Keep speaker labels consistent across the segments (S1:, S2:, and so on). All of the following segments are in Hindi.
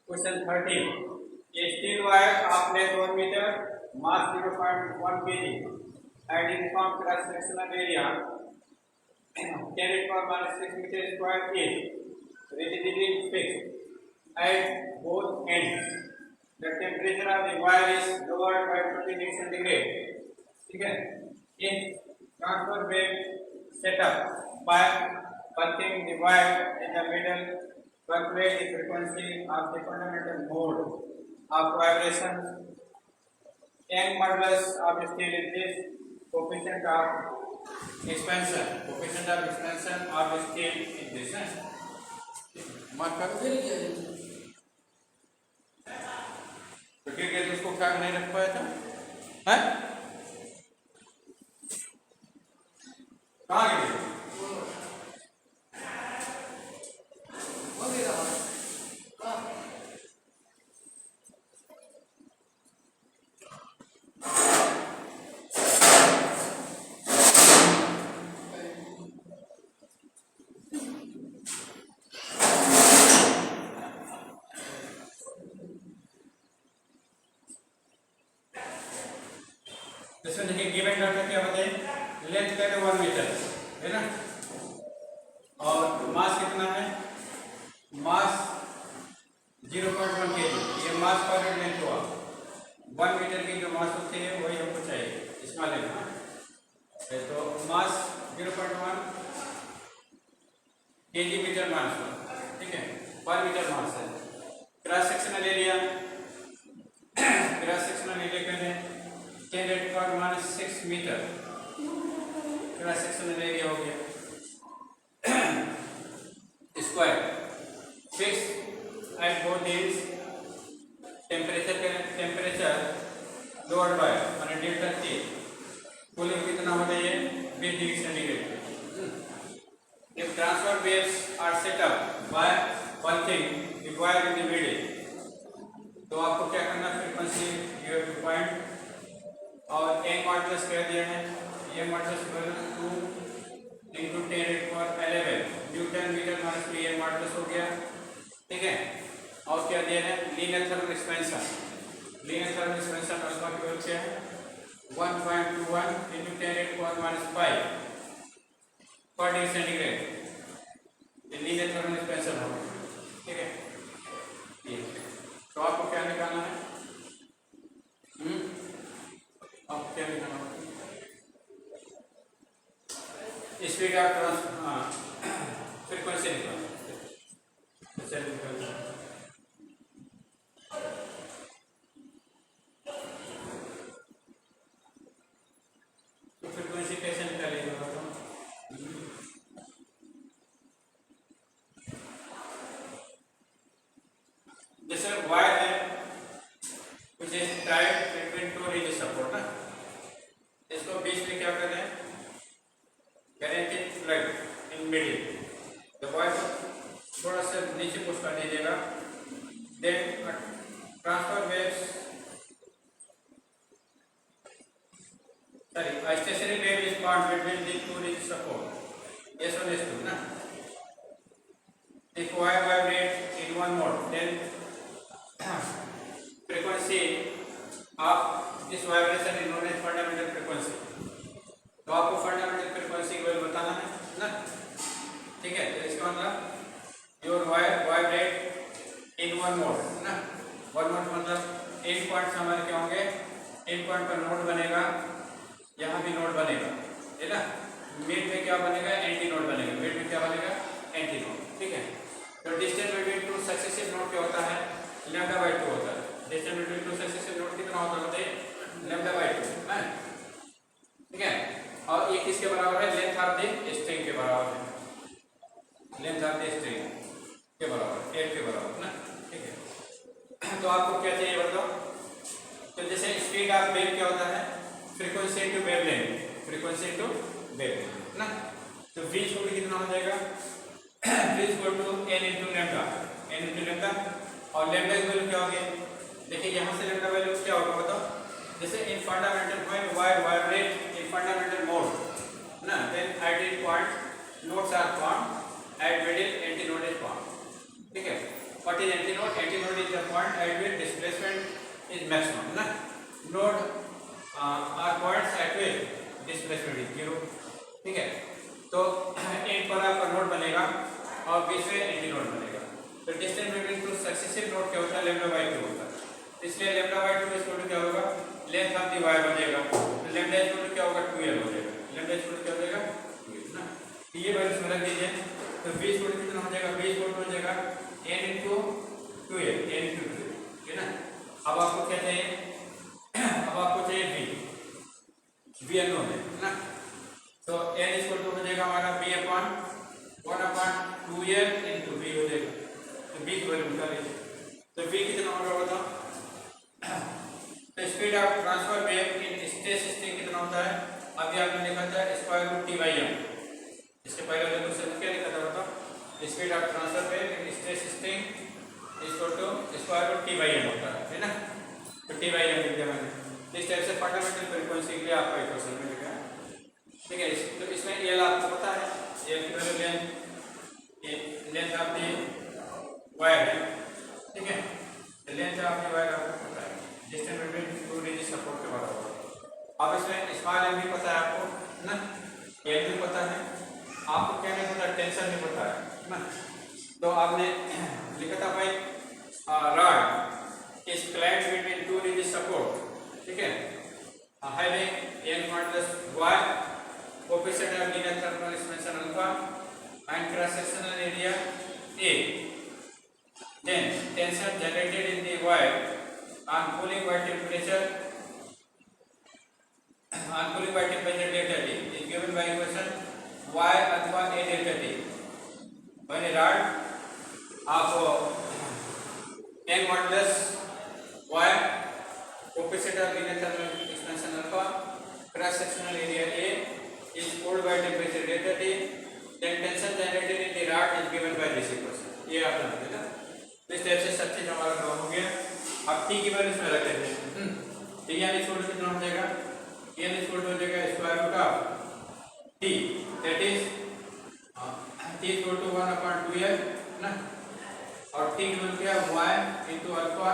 S1: Question 13 a steel wire of length 1 meter mass 0.1 kg and uniform cross sectional area 10 to power minus 6 meter square is rigidly fixed at both ends. The temperature of the wire is lowered by 20 degrees centigrade. ठीक है? In transfer wave setup by punching the wire in the middle, calculate the frequency of the fundamental mode of vibration. Young modulus of steel is this coefficient of expansion. Coefficient of expansion of steel is this. Mark कर दे क्या है? तो क्या कहते उसको क्या नहीं रख पाया था? हैं? कहाँ गए? इसमें देखिए गिवन डाटा क्या बताइए लेंथ क्या है 1 मीटर है ना और मास कितना है मास 0.1 kg ये मास पर लेंथ हुआ 1 मीटर की जो मास होती है वही हमको चाहिए इसमें लेना है तो मास 0.1 kg मीटर मास ठीक है पर मीटर मास है क्रॉस सेक्शनल एरिया करें 10 to the power minus 6 metre cross sectional area हो गया square fix at both ends temperature lower by माने डेल्टा T कूलिंग कितना होगा ये 20 degree centigrade if transfer waves are set up by punching the wire in the middle तो आपको क्या करना frequency you have to find और एन मॉडुलस कह दिया है ये modulus equal to 10 to the power 11 newton metre minus ये मॉडुलस हो गया ठीक है और क्या दिया है लीनियर थर्मल एक्सपेंशन अल्फा की वैल्यू क्या है 1.21 into 10 to the power minus 5 पर डिग्री सेंटीग्रेड ये लीनियर थर्मल एक्सपेंशन होगा ठीक है ये तो आपको क्या निकालना है अब क्या निकालना स्पीड ऑफ फ्रीक्वेंसी निकालना तो फ्रीक्वेंसी कैसे निकालेगा जैसे वायर है कुछ tight between two rigid support ना इसको बीच में क्या कर रहे हैं guarantee plug in middle the wire को थोड़ा सा नीचे पुश कर दीजिएगा then transfer waves sorry stationary wave is part between the two rigid support yes or yes ना if wire vibrate in one mode then frequency of this vibration is known as fundamental frequency तो आपको फंडामेंटल फ्रीक्वेंसी की वैल्यू बताना है ना ठीक है तो इसका मतलब your wire vibrate in one mod ना वन मोड मतलब एंड पॉइंट्स हमारे क्या होंगे एंड पॉइंट पर नोड बनेगा यहाँ भी नोड बनेगा है ना मिड में क्या बनेगा एंटी नोड बनेगा मिड में क्या बनेगा एंटी नोड ठीक है तो distance between two successive node क्या होता है लैम्डा बाय 2 होता है distance between two successive node कितना होता है बताइए लैम्डा बाय 2 है ठीक है और ये किसके बराबर है लेंथ ऑफ द स्ट्रिंग के बराबर है लेंथ ऑफ द स्ट्रिंग के बराबर एल के बराबर ना ठीक है तो आपको क्या चाहिए बताओ तो जैसे स्पीड ऑफ वेव क्या होता है frequency into wavelength frequency into wavelength ना तो v इक्वल कितना हो जाएगा v equal to n into lambda और लैम्डा की वैल्यू क्या होगी देखिए यहाँ से लैम्डा वैल्यू क्या होगा बताओ जैसे in fundamental when wire vibrate in fundamental mode ना then ideal point nodes are formed at middle antinode is formed ठीक है What is antinode? Antinode is the point at which displacement is maximum ना. Node are points at which displacement is 0. ठीक है. तो एंड पर आपका नोड बनेगा और बीच में एंटीनोड बनेगा. तो distance between two successive node क्या होता है? लैम्डा बाई 2 होता है. इसलिए लैम्डा बाई 2 इक्वल टू क्या होगा? लेंथ ऑफ द वायर बनेगा. तो लैम्डा इक्वल टू क्या होगा? 2l हो जाएगा. लैम्डा इक्वल टू क्या हो जाएगा? 2l ना. ये वैल्यू इसमें रख दीजिए. तो 20 इक्वल टू कितना हो जाएगा? 20 इक्वल टू हो जाएगा n into 2l, n into 2l. ठीक है ना. अब आपको क्या चाहिए? अब आपको चाहिए v अननोन है ना. तो n इक्वल टू हो जाएगा हमारा b upon 1 upon 2l into v हो जाएगा. तो b की वैल्यू निकाल लीजिए. तो v कितना होगा बताओ? तो speed of transfer wave in state string कितना होता है? अभी आपने लिखा था square root t by m. इसके पहले वाले क्वेश्चन में क्या लिखा था बताओ? Speed of transfer wave in state string equal to square root t by m होता है ना. तो t बाई m लिख दिया मैंने. इस टाइप से फंडामेंटल फ्रीक्वेंसी के लिए आपका इक्वेशन में लिखा है. ठीक है. तो इसमें l आपको पता है, l की value length of the wire है. ठीक है. लेंथ ऑफ द वायर आपको पता है, distance between two rigid support के बराबर. अब इसमें स्मॉल m भी पता है आपको ना, l भी पता है. आपको क्या नहीं पता? टेंशन नहीं पता है ना. तो आपने लिखा था भाई rod is clamped between two rigid support. ठीक है. having n modulus y, coefficient of linear thermal expansion alpha and cross sectional area a. Then tension generated in the wire on cooling by temperature delta T is given by equation y अथवा a delta T. when a rod of n modulus y, coefficient of linear thermal expansion alpha, cross sectional area a is cooled by temperature delta T, then tension generated in the rod is given by this equation. ये आपने लिखा था. इस टाइप से सब चीज हमारा काम हो गया. अब t की वैल्यू इसमें रख देते हैं. तो यानी इक्वल टू कितना हो जाएगा? n इक्वल टू हो जाएगा square root of t, that is t equal to 1 upon 2l ना. और t की वैल्यू क्या है? y into alpha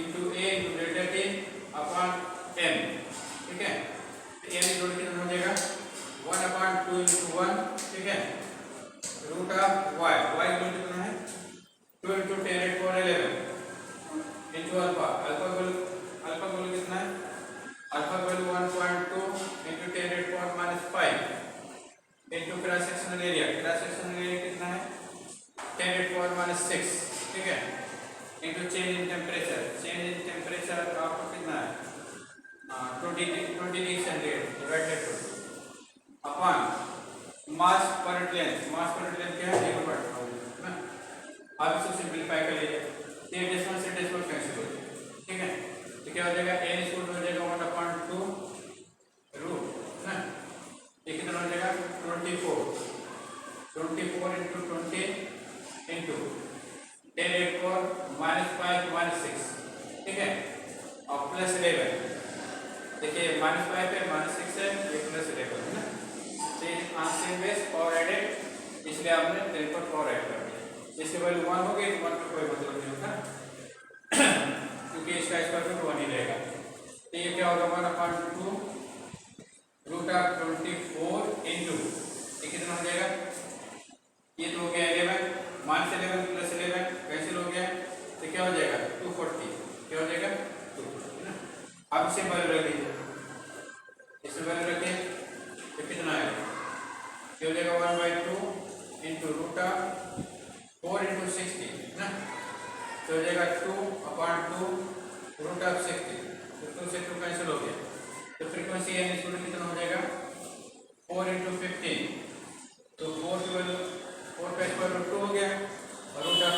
S1: into a into delta t upon m. ठीक है. तो n इक्वल टू कितना हो जाएगा? 1 अपॉन 2 into 1. ठीक है. Root of y, y equal to कितना है? 2 into 10 raised to 11 into alpha. Alpha value कितना है? Alpha value 1.2 into 10 raised to -5 into cross sectional area. Cross sectional area कितना है? 10 raised to -6. ठीक है. into change in temperature. change in temperature आपको कितना है? 20 degree centigrade divided two upon mass पर लेंथ. मास पर लेंथ क्या है? 0.5 ना. आप इसको सिंपलीफाई कर लीजिए. ये डेसिमल से डेसिमल कैंसिल हो जाएगा. ठीक है. तो क्या हो जाएगा? n इक्वल हो जाएगा 1/2 रूट ना. ये कितना हो जाएगा? 24 into 20 into 10 raised to -5 -6. ठीक है. और प्लस 11. देखिए -5 पे -6 है, ये प्लस 11 है ना. तो आंसर बेस और एडेड, इसलिए आपने 3 पर और ऐड कर दिया. इसके वैल्यू 1 हो गई तो 1 का कोई मतलब नहीं होता क्योंकि इसका स्क्वायर रूट 1 ही रहेगा. तो ये क्या होगा? 1/2 रूट ऑफ 24 इंटू ये कितना हो जाएगा? ये तो हो गया 11 -11 प्लस 11 कैंसिल हो गया. तो क्या हो जाएगा? 240. क्या हो जाएगा? 240 ना. अब इसे वैल्यू रख लीजिए. इसे वैल्यू रखें तो कितना आएगा? क्या हो जाएगा? 1/2 इंटू रूट ऑफ 4 इंटू 60 ना. तो हो जाएगा 2/2 रूट ऑफ 60. तो 2 से 2 कैंसिल हो गया. तो फ्रीक्वेंसी n इक्वल टू कितना हो जाएगा? 4 इंटू 15. तो 4 की वैल्यू 4 का स्क्वायर रूट 2 हो गया और रूट ऑफ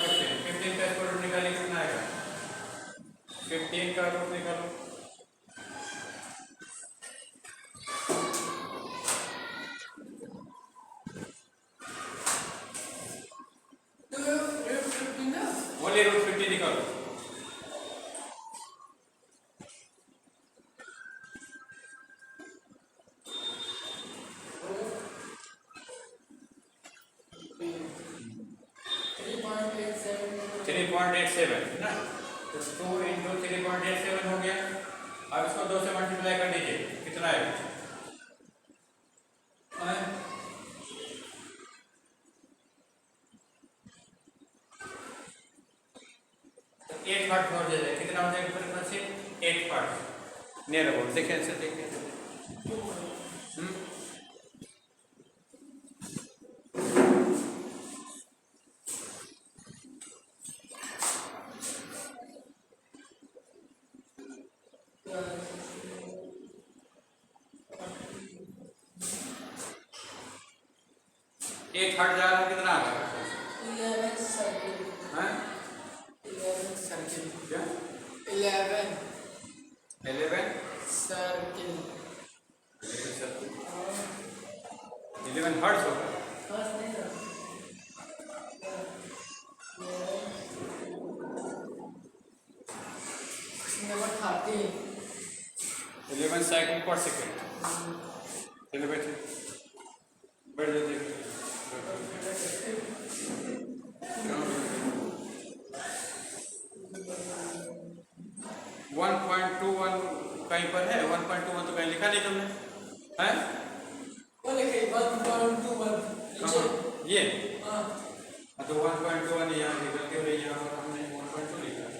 S1: 15 का स्क्वायर रूट निकालिए कितना आएगा? 15 का रूट निकालो. ओनली रूट 15 निकालो. 3.87 है ना, तो 2 इंटू 3.87 हो गया। अब इसको 2 से मल्टीप्लाई कर दीजिए, कितना आएगा? 8 हर्ट्ज हो जाएगा। कितना हो जाएगा फ्रीक्वेंसी? 8 हर्ट्ज। नियर अबाउट देखिए आंसर देखिए। एक हट जा रहा है, कितना आ रहा है?
S2: 11 सर्किल।
S1: हैं?
S2: 11 सर्किल।
S1: क्या?
S2: 11 सर्किल।
S1: 11 हर्ट्ज होगा।
S2: नंबर 30।
S1: 11 साइकिल पर सेकेंड। चलो बैठे, बैठ जाते। 1.21 कहीं पर है? 1.21 तो कहीं लिखा नहीं तुमने, हैं?
S2: वो लिखे 1.21 नीचे।
S1: ये
S2: हाँ
S1: तो 1.21 यहाँ निकल के रही, यहाँ पर हमने 1.2 लिखा है,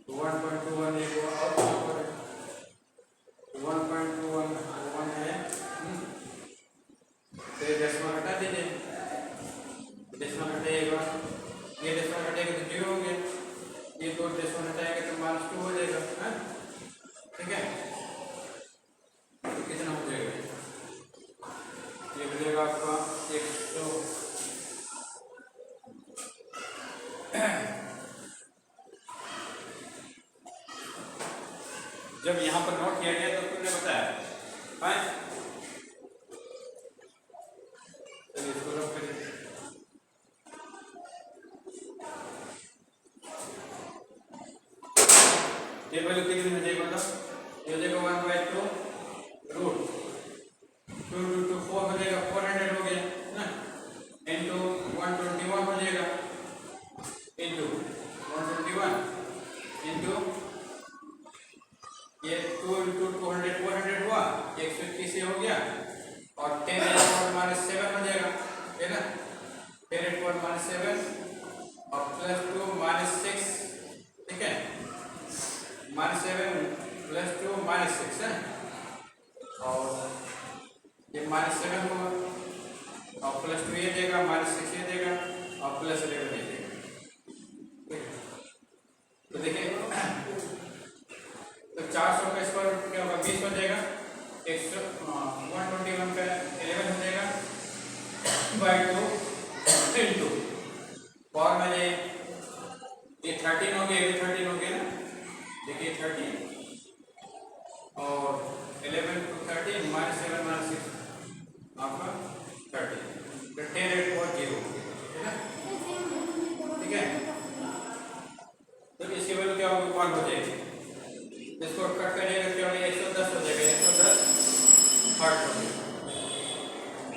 S1: तो 1.21 ये वो और कहाँ पर है? 1.21 है। तो ये डेसिमल हटा दीजिए, डेसिमल हटाइएगा, ये डेसिमल हटाएगा तो 0 हो गया, ये 2 डेसिमल हटाएगा तो -2 हो जाएगा, हैं? ठीक है, तो कितना हो जाएगा? ये हो जाएगा आपका 100। जब यहाँ पर नोट किया गया तो तुमने बताया, हैं? चलिए इसको रख करिए। ये वैल्यू कितनी हो जाएगी? मतलब ये हो जाएगा 1/2 रूट 2 × 4 हो जाएगा, 400 हो गया ना, इंटू 121 हो जाएगा, इंटू 121 इंटू ये 2 × 200 400 हुआ, 121 से हो गया, और 10⁻⁻7 हो जाएगा, है ना, 10⁻⁻7 और +2 -6, ठीक है, -7 +2 -6 है, और ये -7 होगा, और +2 ये देगा, -6 ये देगा, और +11 ये देगा। तो देखिए, तो 400 का स्क्वायर रूट क्या होगा? 20 हो जाएगा, 121 का 11 हो जाएगा /2 इंटू और मैंने ये 13 हो गया, ये 13 हो गया ना, देखिए 13 और 11 to 13 -7 -6 आपका 30, तो 10 8 और 0, है ना, ठीक है। तो इसकी वैल्यू क्या होगी? 1 हो जाएगी, इसको कट करिएगा क्या होगा? 110 हो जाएगा, 110 हर्ट्ज हो जाएगा,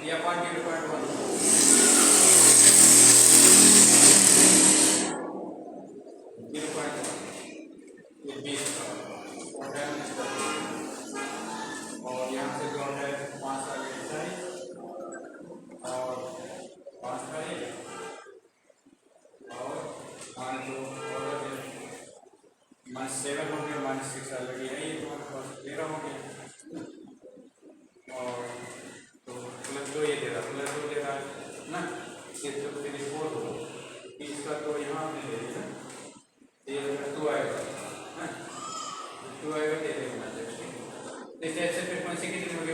S1: या 0.1 ये 20 का और है इसका, और यहाँ से जो है 5 का और 5 का ये, और -7 हो गया, -6 ऑलरेडी है, ये तुम्हारे पास 13 हो गया, और तो +2 ये दे रहा, +2 दे रहा है ना, ये तो 4 हो, इसका तो यहाँ हमने ले लिया, ये 2 आएगा, 2 आएगा, दे देना चाहिए। इस ऐसे फ्रीक्वेंसी कितनी होगी?